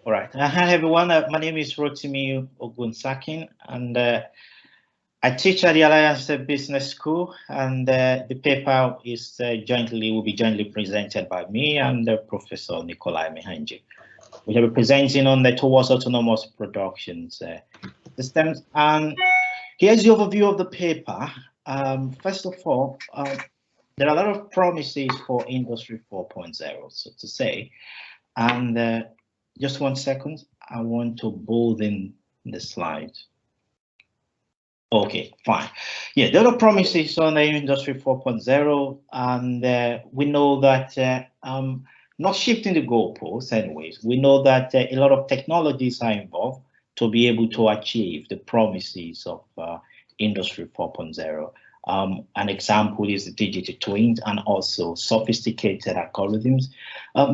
All right. Hi, everyone. My name is Rotimi Ogunsakin, and I teach at the Alliance Business School. And the paper is will be jointly presented by me and Professor Nikolai Mihanji. We will be presenting on the towards autonomous productions systems. And here's the overview of the paper. First of all, there are a lot of promises for Industry 4.0, so to say. And just 1 second, I want to bold in the slide. Okay, fine. Yeah, there are promises on the Industry 4.0, and we know that not shifting the goalposts anyways, we know that a lot of technologies are involved to be able to achieve the promises of Industry 4.0. An example is the digital twins and also sophisticated algorithms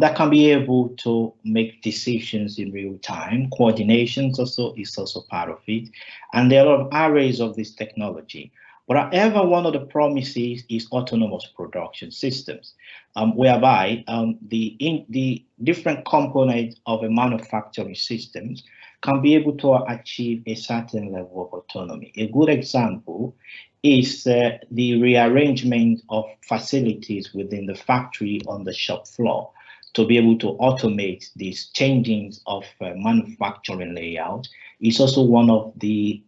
that can be able to make decisions in real time. Coordination is also part of it. And there are a lot of arrays of this technology. But however, one of the promises is autonomous production systems, whereby the different components of a manufacturing systems can be able to achieve a certain level of autonomy. A good example is the rearrangement of facilities within the factory on the shop floor to be able to automate these changings of manufacturing layout. Is also one of the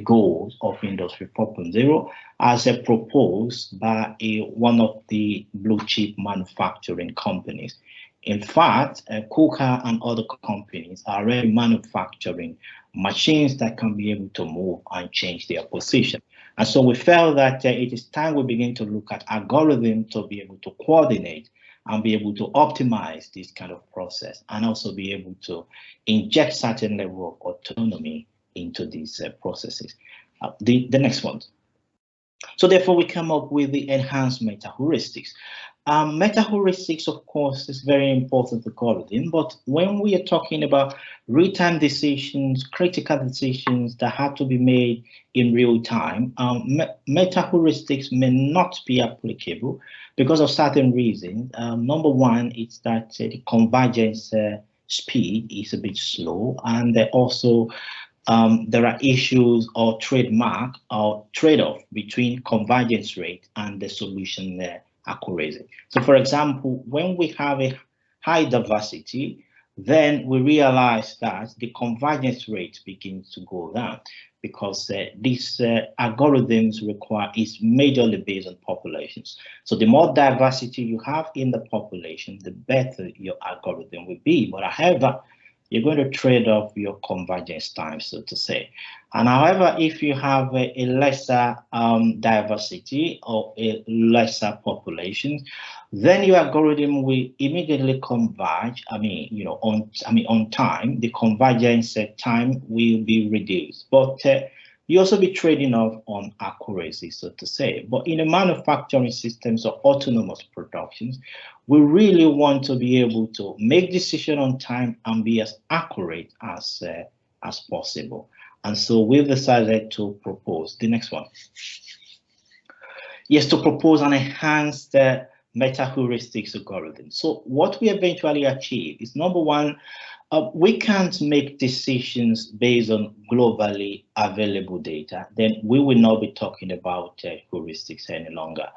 goals of Industry 4.0 as proposed by one of the blue chip manufacturing companies. In fact, KUKA and other companies are already manufacturing machines that can be able to move and change their position. And so we felt that it is time we begin to look at algorithms to be able to coordinate and be able to optimize this kind of process and also be able to inject certain level of autonomy into these processes. The next one. So therefore, we come up with the enhanced meta-heuristics. Meta-heuristics, of course, is very important to algorithm, but when we are talking about real-time decisions, critical decisions that have to be made in real time, meta-heuristics may not be applicable because of certain reasons. Number one is that the convergence speed is a bit slow, and also there are issues or trademark or trade-off between convergence rate and the solution accuracy. So for example, when we have a high diversity, then we realize that the convergence rate begins to go down because these algorithms is majorly based on populations. So the more diversity you have in the population, the better your algorithm will be. But however, you're going to trade off your convergence time, so to say. And however, if you have a lesser diversity or a lesser population, then your algorithm will immediately converge. On time, the convergence time will be reduced. But you also be trading off on accuracy, so to say. But in a manufacturing systems or autonomous productions, we really want to be able to make decision on time and be as accurate as possible. And so we've decided to propose the next one. Yes, to propose an enhanced meta-heuristics algorithm. So what we eventually achieve is, number one, we can't make decisions based on globally available data. Then we will not be talking about heuristics any longer.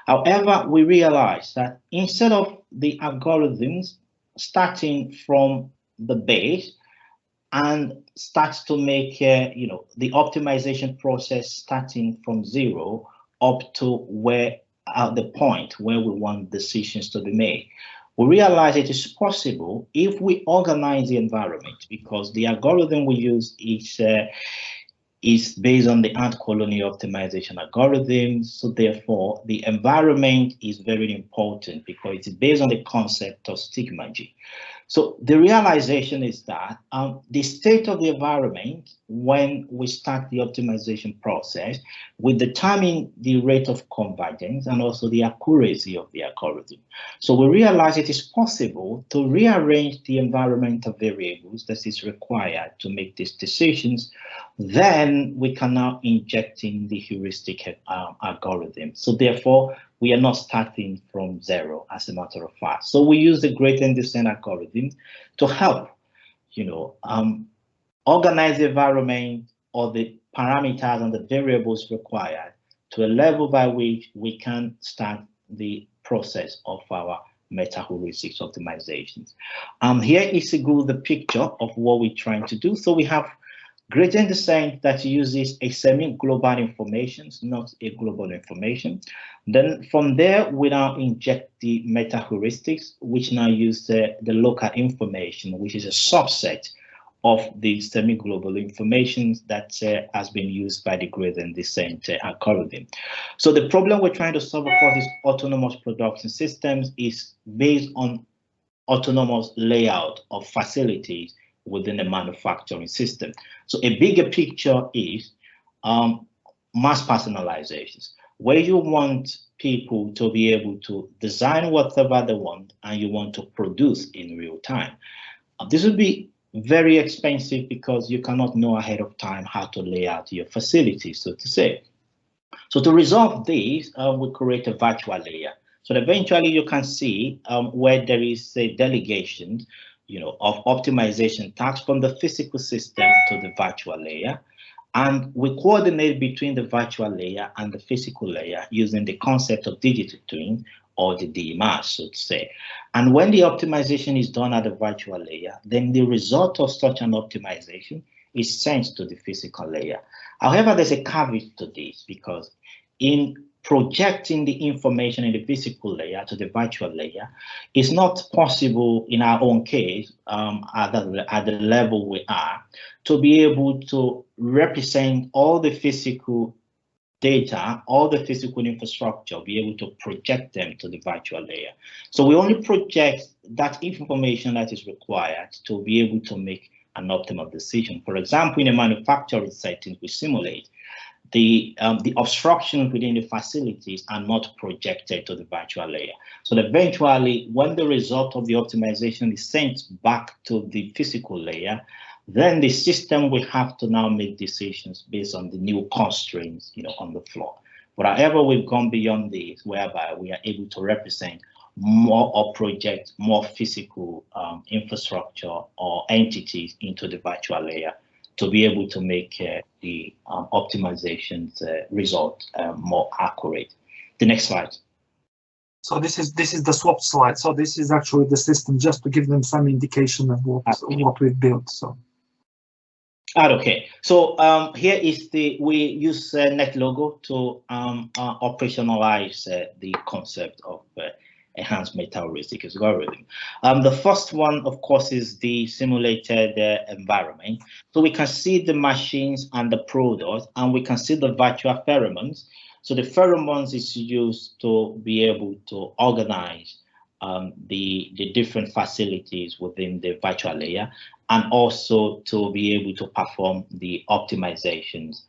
However, we realize that instead of the algorithms starting from the base and starts to make the optimization process starting from zero up to where at the point where we want decisions to be made. We realize it is possible if we organize the environment, because the algorithm we use is based on the ant colony optimization algorithm. So therefore, the environment is very important because it's based on the concept of stigmergy. So the realization is that the state of the environment, when we start the optimization process, will determine the rate of convergence and also the accuracy of the algorithm. So we realize it is possible to rearrange the environmental variables that is required to make these decisions. Then we can now inject in the heuristic algorithm. So therefore, we are not starting from zero, as a matter of fact. So we use the gradient descent algorithm to help organize the environment or the parameters and the variables required to a level by which we can start the process of our meta-heuristics optimizations. Here is a good picture of what we're trying to do. So we have gradient descent that uses a semi-global information, not a global information. Then from there, we now inject the meta-heuristics, which now use the local information, which is a subset of the semi-global information that has been used by the gradient descent algorithm. So the problem we're trying to solve, of course, is autonomous production systems is based on autonomous layout of facilities within the manufacturing system. So a bigger picture is mass personalizations, where you want people to be able to design whatever they want and you want to produce in real time. This would be very expensive because you cannot know ahead of time how to lay out your facility, so to say. So to resolve this, we create a virtual layer. So eventually you can see where there is a delegation, of optimization tasks from the physical system to the virtual layer. And we coordinate between the virtual layer and the physical layer using the concept of digital twin, or the DMR, so to say. And when the optimization is done at the virtual layer, then the result of such an optimization is sent to the physical layer. However, there's a caveat to this, because in projecting the information in the physical layer to the virtual layer, it's not possible in our own case, at the level we are, to be able to represent all the physical data, all the physical infrastructure, be able to project them to the virtual layer. So we only project that information that is required to be able to make an optimal decision. For example, in a manufacturing setting, we simulate the obstructions within the facilities are not projected to the virtual layer. So eventually, when the result of the optimization is sent back to the physical layer, then the system will have to now make decisions based on the new constraints, on the floor. But however, we've gone beyond this, whereby we are able to represent more or project more physical infrastructure or entities into the virtual layer to be able to make the optimizations result more accurate. The next slide. So this is the swap slide. So this is actually the system, just to give them some indication of what we've built. So. Okay, so here is we use NetLogo to operationalize the concept of enhanced meta-heuristic algorithm. The first one, of course, is the simulated environment. So we can see the machines and the product, and we can see the virtual pheromones. So the pheromones is used to be able to organize the different facilities within the virtual layer, and also to be able to perform the optimizations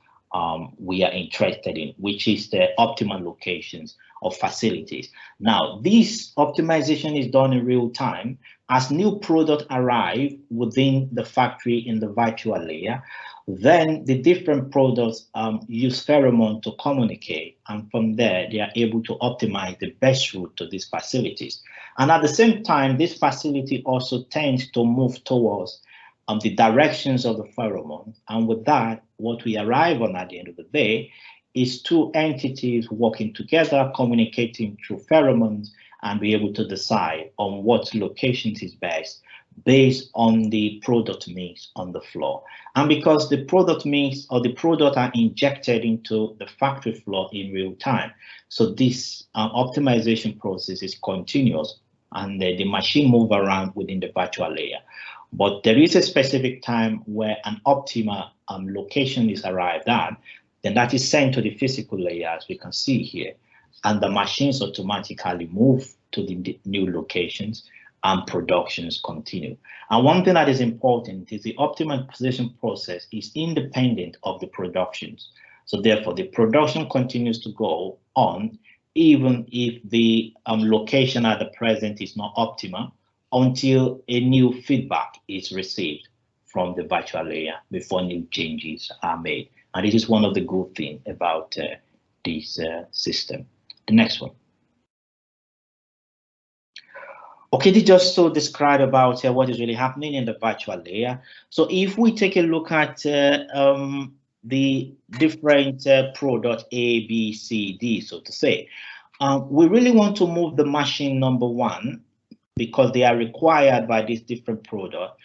we are interested in, which is the optimal locations of facilities. Now, this optimization is done in real time. As new products arrive within the factory in the virtual layer, then the different products use pheromone to communicate, and from there they are able to optimize the best route to these facilities. And at the same time, this facility also tends to move towards the directions of the pheromone. And with that, what we arrive on at the end of the day is two entities working together, communicating through pheromones, and be able to decide on what locations is best based on the product mix on the floor. And because the product mix or the product are injected into the factory floor in real time, so this optimization process is continuous, and the machine move around within the virtual layer. But there is a specific time where an optimal location is arrived at, then that is sent to the physical layer, as we can see here, and the machines automatically move to the new locations and productions continue. And one thing that is important is the optimization process is independent of the productions. So therefore, the production continues to go on even if the location at the present is not optimal, until a new feedback is received from the virtual layer before new changes are made. And this is one of the good things about this system. The next one. Okay, this just to describe about what is really happening in the virtual layer. So if we take a look at the different product A, B, C, D, so to say, we really want to move the machine number 1 because they are required by this different product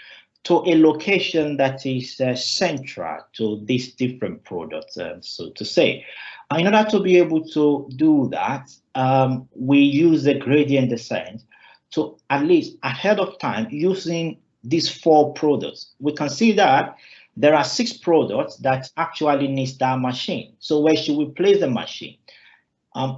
to a location that is central to this different product, so to say. In order to be able to do that, we use the gradient descent to at least ahead of time using these 4 products. We can see that there are 6 products that actually needs that machine. So where should we place the machine?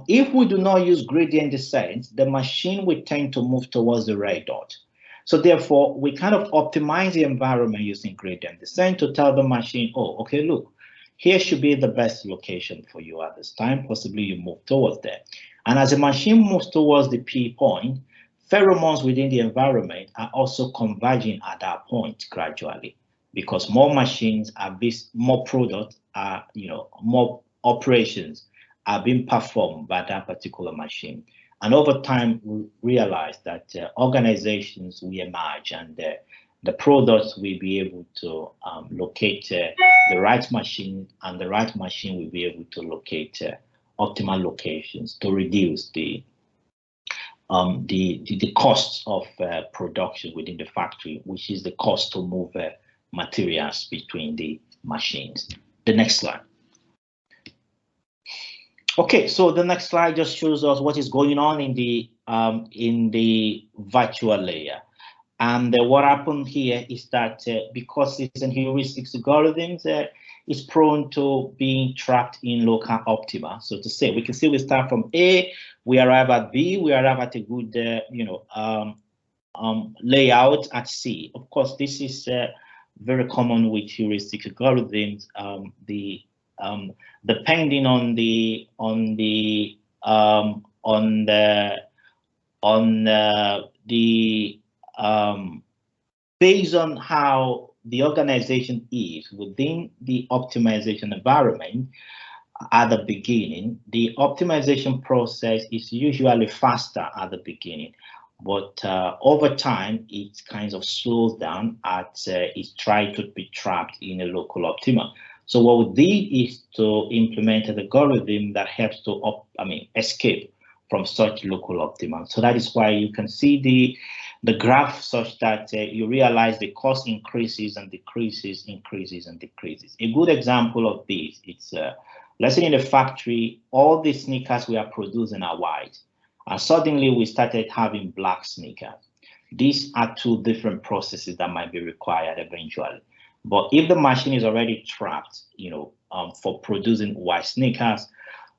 If we do not use gradient descent, the machine will tend to move towards the red dot. So therefore, we kind of optimize the environment using gradient descent to tell the machine, oh, okay, look, here should be the best location for you at this time. Possibly you move towards there. And as the machine moves towards the P point, pheromones within the environment are also converging at that point gradually, because more machines are more products are, more operations are being performed by that particular machine. And over time, we realize that organizations will emerge and the products will be able to locate the right machine, and the right machine will be able to locate optimal locations to reduce the cost of production within the factory, which is the cost to move materials between the machines. The next slide. Okay, so the next slide just shows us what is going on in the virtual layer. And what happened here is that because it's an heuristics algorithms, it's prone to being trapped in local optima. So to say, we can see we start from A, we arrive at B, we arrive at a good, layout at C. Of course, this is very common with heuristic algorithms. Depending on based on how the organization is within the optimization environment at the beginning, the optimization process is usually faster at the beginning, but over time it kind of slows down as it tries to be trapped in a local optima. So what we did is to implement an algorithm that helps to escape from such local optima. So that is why you can see the graph such that you realize the cost increases and decreases, increases and decreases. A good example of this, it's let's say in the factory, all the sneakers we are producing are white, and suddenly we started having black sneakers. These are 2 different processes that might be required eventually. But if the machine is already trapped, for producing white sneakers,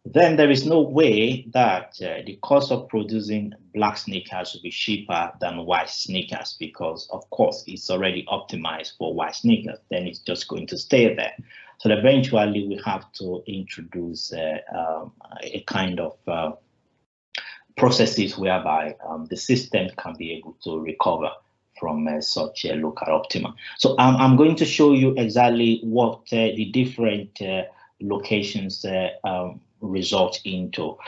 then there is no way that the cost of producing black sneakers will be cheaper than white sneakers, because of course it's already optimized for white sneakers. Then it's just going to stay there. So eventually we have to introduce a kind of processes whereby the system can be able to recover from such a local optima. So I'm going to show you exactly what the different locations result into.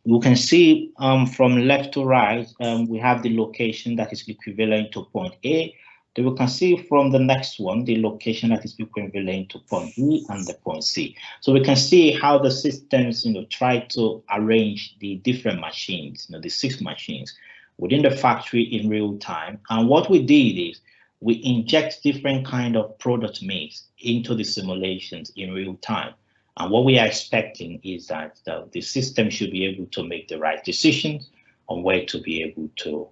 You can see from left to right, we have the location that is equivalent to point A. Then we can see from the next one, the location that is equivalent to point B and the point C. So we can see how the systems, try to arrange the different machines, the 6 machines within the factory in real time. And what we did is we inject different kind of product mix into the simulations in real time. And what we are expecting is that the system should be able to make the right decisions on where to be able to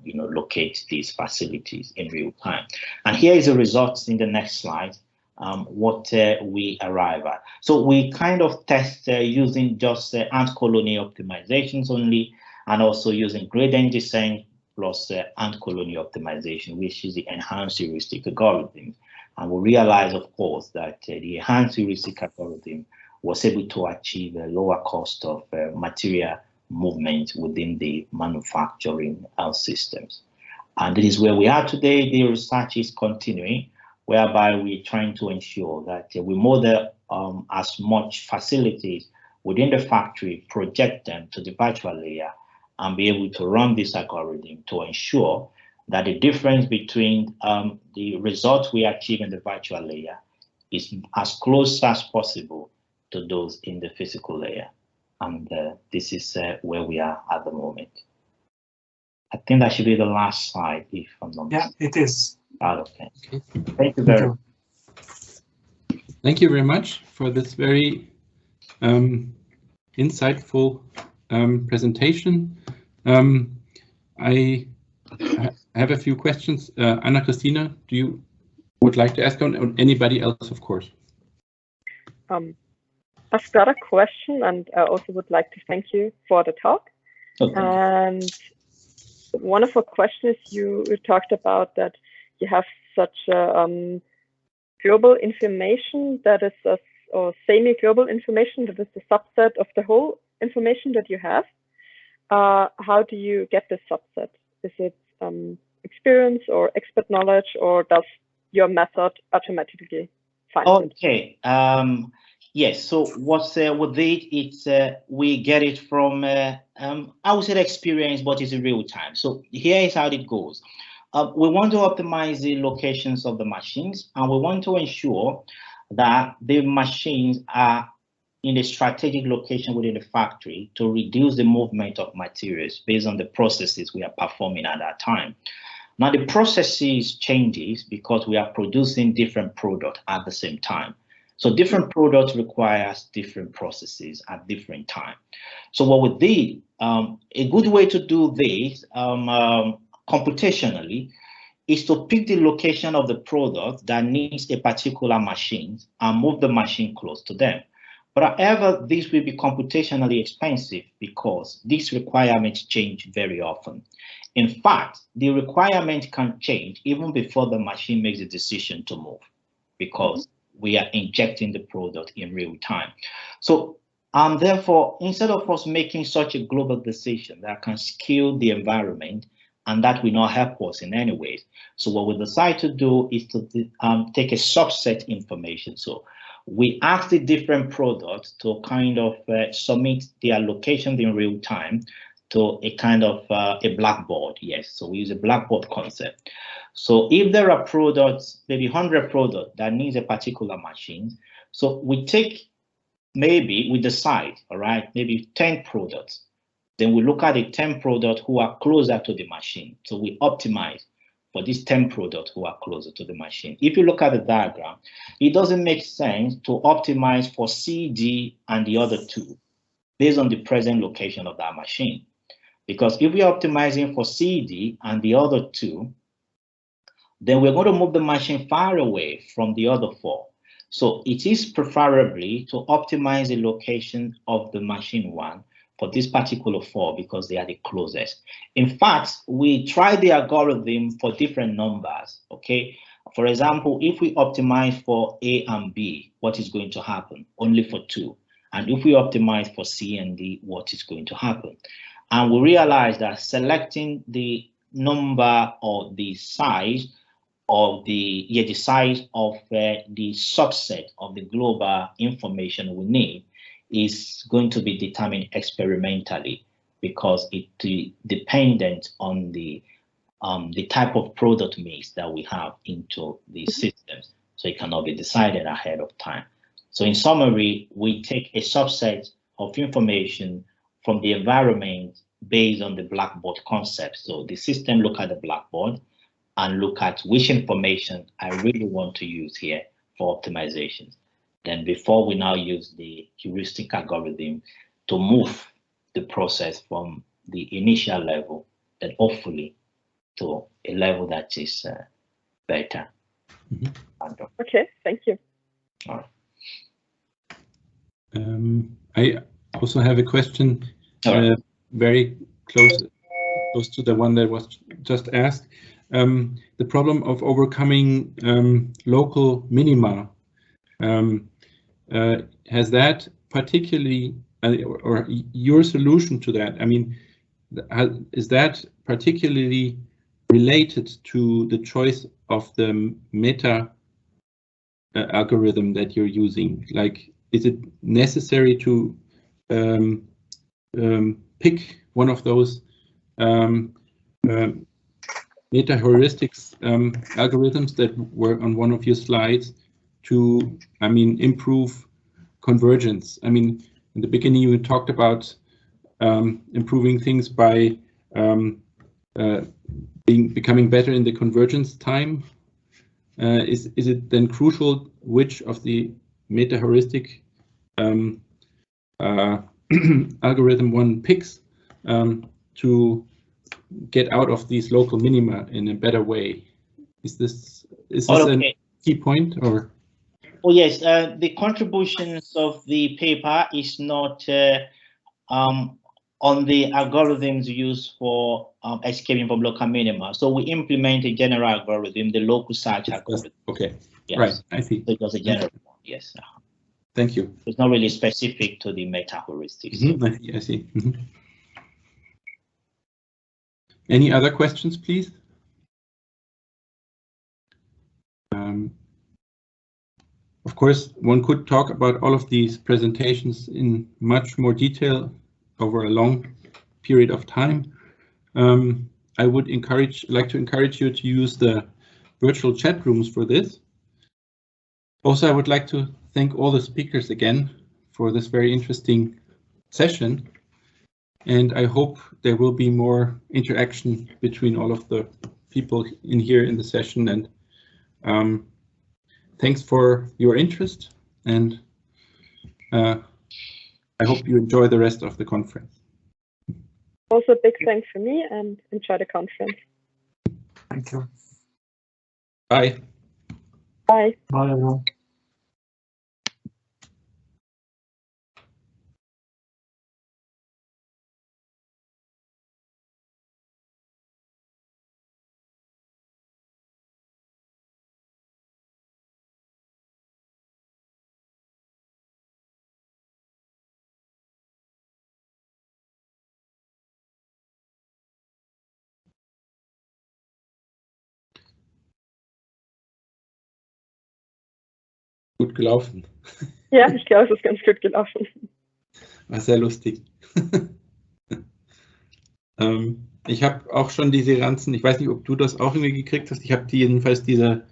locate these facilities in real time. And here is the results in the next slide, what we arrive at. So we kind of test using just ant colony optimizations only, and also using gradient descent plus ant colony optimization, which is the enhanced heuristic algorithm. And we realize, of course, that the enhanced heuristic algorithm was able to achieve a lower cost of material movement within the manufacturing systems. And this is where we are today. The research is continuing, whereby we're trying to ensure that we model as much facilities within the factory, project them to the virtual layer, and be able to run this algorithm to ensure that the difference between the results we achieve in the virtual layer is as close as possible to those in the physical layer. And this is where we are at the moment. I think that should be the last slide, if I'm not mistaken. Yeah, it is. Okay. Thank you very much. Thank you very much for this very insightful presentation. I have a few questions. Anna Christina, do you would like to ask on anybody else, of course? I've got a question, and I also would like to thank you for the talk. Okay. And one of the questions you talked about that you have such a global information that is or semi-global information that is the subset of the whole information that you have. How do you get this subset? Is it experience or expert knowledge, or does your method automatically find it? Okay. Yes. So what's with it? It's we get it from I would say experience, but it's in real time. So here is how it goes. We want to optimize the locations of the machines, and we want to ensure that the machines are in a strategic location within the factory to reduce the movement of materials based on the processes we are performing at that time. Now the processes changes because we are producing different products at the same time. So different products requires different processes at different time. So what we did, a good way to do this computationally is to pick the location of the product that needs a particular machine and move the machine close to them. But however, this will be computationally expensive because these requirements change very often. In fact, the requirement can change even before the machine makes a decision to move, because we are injecting the product in real time. So therefore, instead of us making such a global decision that can skew the environment, and that will not help us in any way. So what we decide to do is to take a subset information. So we ask the different products to kind of submit their locations in real time to a kind of a blackboard. Yes, so we use a blackboard concept. So if there are products, maybe 100 products that needs a particular machine, so we decide, all right, maybe 10 products. Then we look at the 10 products who are closer to the machine. So we optimize for these 10 products who are closer to the machine. If you look at the diagram, it doesn't make sense to optimize for C, D, and the other two based on the present location of that machine. Because if we are optimizing for C, D, and the other two, then we're going to move the machine far away from the other four. So it is preferably to optimize the location of the machine one for this particular four because they are the closest. In fact, we try the algorithm for different numbers, okay? For example, if we optimize for A and B, what is going to happen? Only for 2. And if we optimize for C and D, what is going to happen? And we realize that selecting the number or the size of the size of the subset of the global information we need is going to be determined experimentally because it dependent on the type of product mix that we have into the systems. So it cannot be decided ahead of time. So in summary, we take a subset of information from the environment based on the blackboard concept. So the system look at the blackboard and look at which information I really want to use here for optimization. Then before we now use the heuristic algorithm to move the process from the initial level, then hopefully to a level that is better. Mm-hmm. Okay, thank you. All right. I also have a question very close to the one that was just asked. The problem of overcoming local minima. Has that particularly, or your solution to that, I mean, is that particularly related to the choice of the meta algorithm that you're using? Like, is it necessary to pick one of those meta-heuristics algorithms that were on one of your slides to, improve convergence. In the beginning you talked about improving things by becoming better in the convergence time. Is it then crucial which of the meta-heuristic algorithm one picks to get out of these local minima in a better way? Is this a key point, or? Oh yes, the contributions of the paper is not on the algorithms used for escaping from local minima. So we implement a general algorithm, the local search algorithm. Okay, yes. Right, I see. So it was a general one, yes. Thank you. It's not really specific to the meta-heuristics. I see. Any other questions, please? Of course, one could talk about all of these presentations in much more detail over a long period of time. I would like to encourage you to use the virtual chat rooms for this. Also, I would like to thank all the speakers again for this very interesting session. And I hope there will be more interaction between all of the people in here in the session. And thanks for your interest. And I hope you enjoy the rest of the conference. Also, big thanks for me, and enjoy the conference. Thank you. Bye. Bye. Bye, everyone. Gut gelaufen. Ja, ich glaube, es ist ganz gut gelaufen. War sehr lustig. Ich habe auch schon diese ganzen, ich weiß nicht, ob du das auch irgendwie gekriegt hast, ich habe jedenfalls diese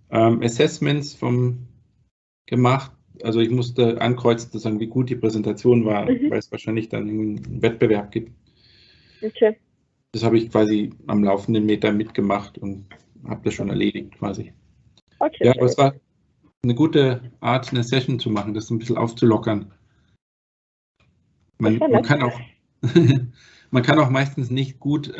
Assessments gemacht. Also ich musste ankreuzen, zu sagen, wie gut die Präsentation war, weil es wahrscheinlich dann einen Wettbewerb gibt. Okay. Das habe ich quasi am laufenden Meter mitgemacht und habe das schon erledigt quasi. Okay. Ja, aber es war eine gute Art, eine Session zu machen, das ein bisschen aufzulockern. Man kann auch meistens nicht gut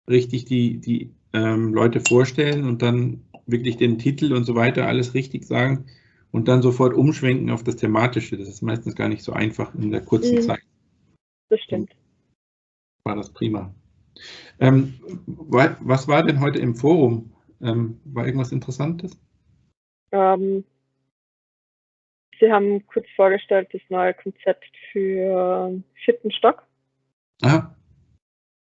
richtig die Leute vorstellen und dann wirklich den Titel und so weiter alles richtig sagen und dann sofort umschwenken auf das Thematische. Das ist meistens gar nicht so einfach in der kurzen Zeit. Das stimmt. War das prima. Was war denn heute im Forum? War irgendwas Interessantes? Sie haben kurz vorgestellt, das neue Konzept für vierten Stock. Aha.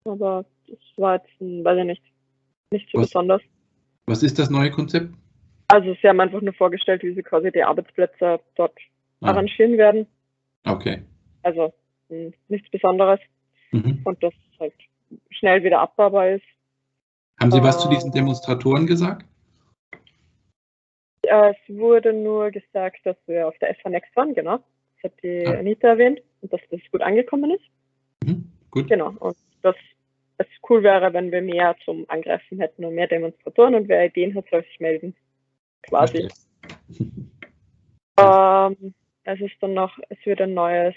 Aber das war jetzt, weiß ich nicht so besonders. Was ist das neue Konzept? Also Sie haben einfach nur vorgestellt, wie Sie quasi die Arbeitsplätze dort arrangieren werden. Okay. Also nichts Besonderes. Und das halt schnell wieder abbaubar ist. Haben Sie was zu diesen Demonstratoren gesagt? Es wurde nur gesagt, dass wir auf der FH Next waren, genau. Das hat die Anita erwähnt und dass das gut angekommen ist. Gut. Genau. Und dass es cool wäre, wenn wir mehr zum Angreifen hätten und mehr Demonstratoren, und wer Ideen hat, soll sich melden. Quasi. Es ist dann noch, es wird ein neues,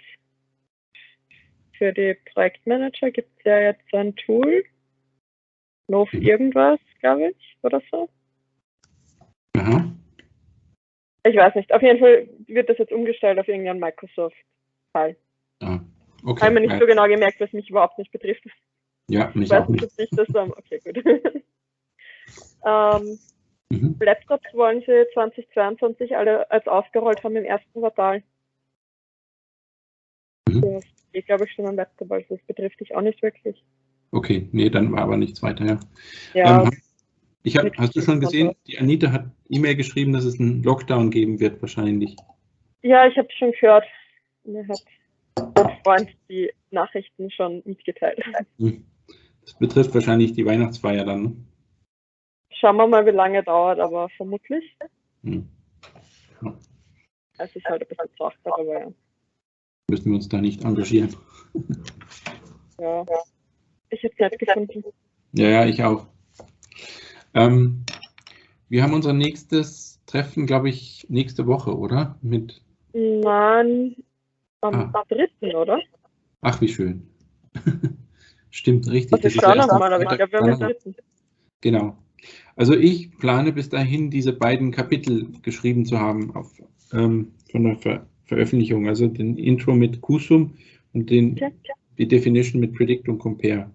für die Projektmanager gibt es ja jetzt ein Tool. Nov irgendwas, glaube ich, oder so. Aha. Ich weiß nicht. Auf jeden Fall wird das jetzt umgestellt auf irgendeinen Microsoft-Fall. Okay. Ich habe mir nicht so genau gemerkt, was mich überhaupt nicht betrifft. Ja, mich auch nicht. Okay, gut. Laptops wollen Sie 2022 alle als ausgerollt haben im ersten Quartal. Das geht, glaube ich, schon am Laptop, also das betrifft dich auch nicht wirklich. Okay, nee, dann war aber nichts weiter, ja. Hast du schon gesehen, die Anita hat E-Mail geschrieben, dass es einen Lockdown geben wird, wahrscheinlich. Ja, ich habe schon gehört. Freund die Nachrichten schon mitgeteilt. Das betrifft wahrscheinlich die Weihnachtsfeier dann. Ne? Schauen wir mal, wie lange dauert, aber vermutlich. Hm. Ja. Es ist halt ein bisschen zachter, aber ja. Müssen wir uns da nicht engagieren. Ja, ich habe es nett gefunden. Ja, ich auch. Wir haben unser nächstes Treffen, glaube ich, nächste Woche, oder? Nein, am 3., oder? Ach, wie schön. Stimmt, richtig. Also ich schaue nochmal, aber ich glaube, wir haben den 3. Genau. Also ich plane bis dahin, diese beiden Kapitel geschrieben zu haben von der Veröffentlichung. Also den Intro mit QSUM und die Definition mit Predict und Compare.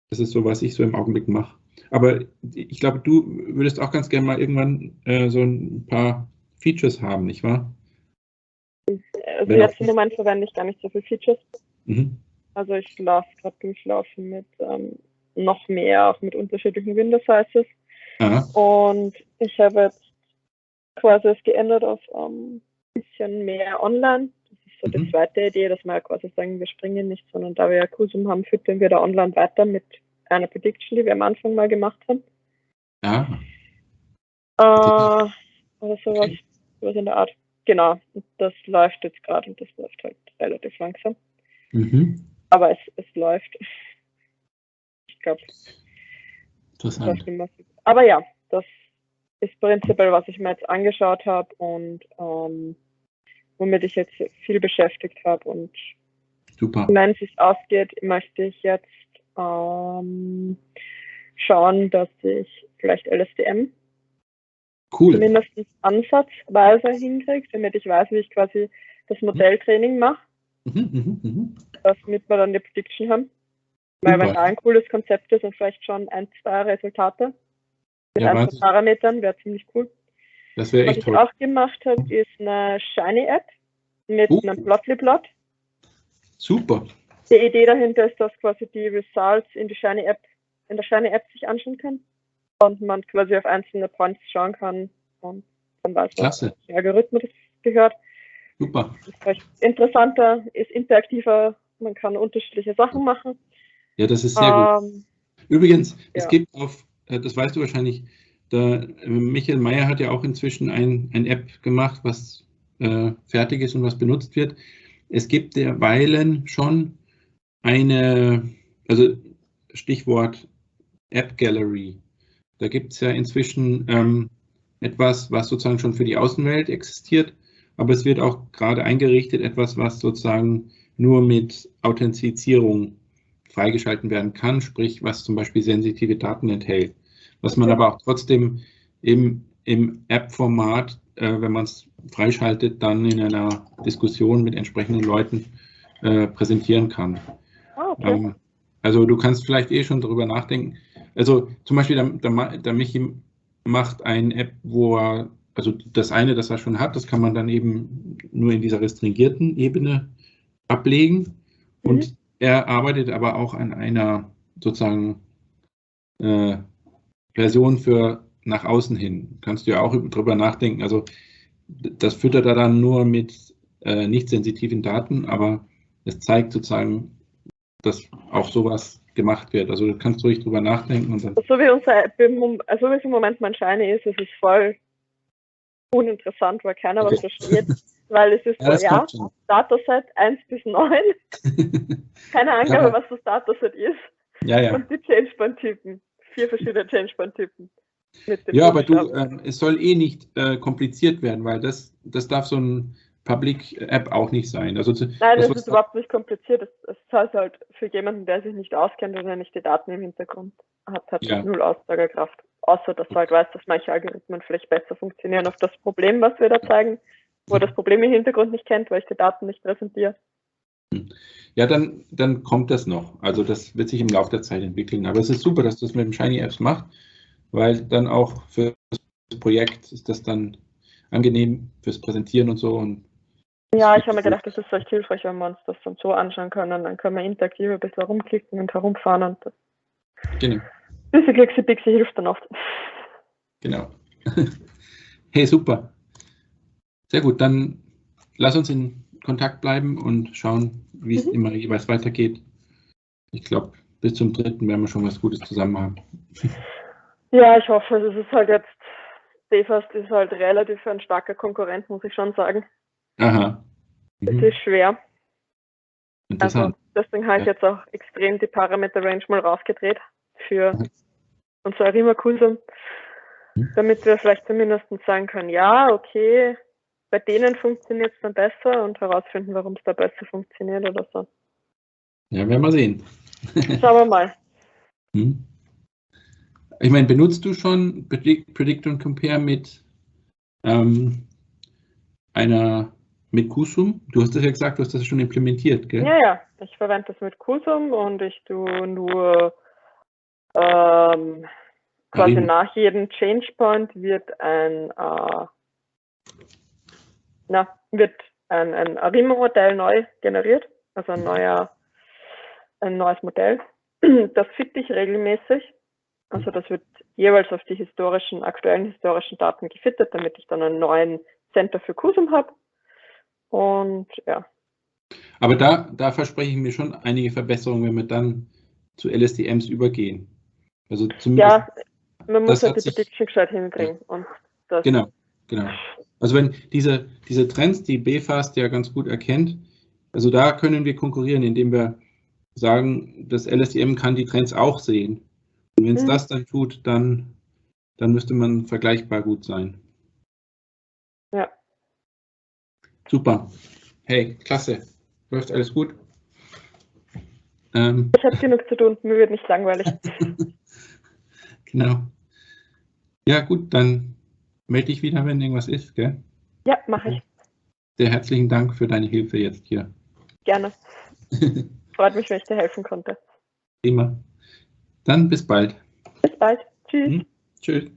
Das ist so, was ich so im Augenblick mache. Aber ich glaube, du würdest auch ganz gerne mal irgendwann so ein paar Features haben, nicht wahr? Also jetzt im Moment verwende ich gar nicht so viele Features. Mhm. Also ich lasse gerade durchlaufen mit noch mehr, auch mit unterschiedlichen Window Sizes. Aha. Und ich habe jetzt quasi es geändert auf ein bisschen mehr online. Das ist so die zweite Idee, dass wir quasi sagen, wir springen nicht, sondern da wir ja QSUM haben, füttern wir da online weiter mit einer Prediction, die wir am Anfang mal gemacht haben. Ja. Oder sowas in der Art. Genau, und das läuft jetzt gerade und das läuft halt relativ langsam. Aber es läuft. Ich glaube, interessant. Aber ja, das ist prinzipiell, was ich mir jetzt angeschaut habe und womit ich jetzt viel beschäftigt habe. Und super. wenn es ausgeht, möchte ich jetzt schauen, dass ich vielleicht LSTM zumindest ansatzweise hinkriege, damit ich weiß, wie ich quasi das Modelltraining mache, damit wir dann die Prediction haben. Weil wenn da ein cooles Konzept ist und vielleicht schon 1, 2 Resultate mit ein paar Parametern, wäre ziemlich cool. Das wäre echt toll. Was ich auch gemacht habe, ist eine Shiny-App mit einem Plotly-Plot. Super. Die Idee dahinter ist, dass quasi die Results in der Shiny-App sich anschauen kann und man quasi auf einzelne Points schauen kann und dann weiß man, welcher Algorithmus das gehört. Super. Das ist vielleicht interessanter, ist interaktiver, man kann unterschiedliche Sachen machen. Ja, das ist sehr gut. Übrigens, es gibt das weißt du wahrscheinlich, Michael Meyer hat ja auch inzwischen ein App gemacht, was fertig ist und was benutzt wird. Es gibt derweilen schon also Stichwort App Gallery. Da gibt es ja inzwischen etwas, was sozusagen schon für die Außenwelt existiert, aber es wird auch gerade eingerichtet, etwas, was sozusagen nur mit Authentifizierung freigeschalten werden kann, sprich, was zum Beispiel sensitive Daten enthält. Was man aber auch trotzdem im App-Format, wenn man es freischaltet, dann in einer Diskussion mit entsprechenden Leuten präsentieren kann. Okay. Also du kannst vielleicht schon darüber nachdenken. Also zum Beispiel der Michi macht eine App, wo also das eine, das er schon hat, das kann man dann eben nur in dieser restringierten Ebene ablegen. Und er arbeitet aber auch an einer sozusagen Version für nach außen hin. Kannst du ja auch drüber nachdenken. Also das füttert er dann nur mit nicht sensitiven Daten, aber es zeigt sozusagen, dass auch sowas gemacht wird. Also du kannst ruhig drüber nachdenken. Und dann so wie es im Moment mein Shiny ist, es ist voll uninteressant, weil keiner was versteht, weil es ist Dataset 1 bis 9. Keine Angabe, was das Dataset ist. Und die Change-Point-Typen. 4 verschiedene Change-Point-Typen. Ja, aber es soll nicht kompliziert werden, weil das darf so ein Public-App auch nicht sein. Also nein, das ist überhaupt nicht kompliziert. Es heißt halt für jemanden, der sich nicht auskennt und der nicht die Daten im Hintergrund hat null Aussagekraft. Außer, dass du halt weißt, dass manche Algorithmen vielleicht besser funktionieren auf das Problem, was wir da zeigen, wo er das Problem im Hintergrund nicht kennt, weil ich die Daten nicht präsentiere. Ja, dann kommt das noch. Also das wird sich im Laufe der Zeit entwickeln. Aber es ist super, dass du das mit den Shiny Apps machst, weil dann auch für das Projekt ist das dann angenehm fürs Präsentieren und so. Und ja, ich habe mir gedacht, das ist vielleicht hilfreich, wenn wir uns das dann so anschauen können. Dann können wir interaktiv ein bisschen rumklicken und herumfahren und das. Genau. Diese Glixi-Bixi hilft dann oft. Genau. Hey, super. Sehr gut, dann lass uns in Kontakt bleiben und schauen, wie es immer jeweils weitergeht. Ich glaube, bis zum 3. werden wir schon was Gutes zusammen haben. Ja, ich hoffe, es ist halt jetzt, BFAST ist halt relativ ein starker Konkurrent, muss ich schon sagen. Aha. Es ist schwer. Interessant. Also deswegen habe ich jetzt auch extrem die Parameter-Range mal rausgedreht für unser Arima-Kursum, damit wir vielleicht zumindest sagen können, ja, okay, bei denen funktioniert es dann besser und herausfinden, warum es da besser funktioniert oder so. Ja, werden wir sehen. Schauen wir mal. Ich meine, benutzt du schon Predict und Compare mit mit QSUM? Du hast das ja gesagt, du hast das schon implementiert, gell? Ja, ich verwende das mit QSUM und ich tue nur quasi nach jedem Change Point wird ein Arima-Modell neu generiert, also ein neues Modell. Das fitte ich regelmäßig. Also das wird jeweils auf die aktuellen historischen Daten gefittet, damit ich dann einen neuen Center für QSUM habe. Und ja. Aber da verspreche ich mir schon einige Verbesserungen, wenn wir dann zu LSTMs übergehen. Also zumindest. Ja, man muss halt die Prediction gescheit hinkriegen. Ja. Und das genau. Also wenn diese Trends, die BFAST ja ganz gut erkennt, also da können wir konkurrieren, indem wir sagen, das LSTM kann die Trends auch sehen. Und wenn es das dann tut, dann müsste man vergleichbar gut sein. Ja. Super. Hey, klasse. Läuft alles gut? Ich habe genug zu tun, mir wird nicht langweilig. Genau. Ja gut, dann melde dich wieder, wenn irgendwas ist, gell? Ja, mache ich. Sehr herzlichen Dank für deine Hilfe jetzt hier. Gerne. Freut mich, wenn ich dir helfen konnte. Immer. Dann bis bald. Bis bald. Tschüss. Tschüss.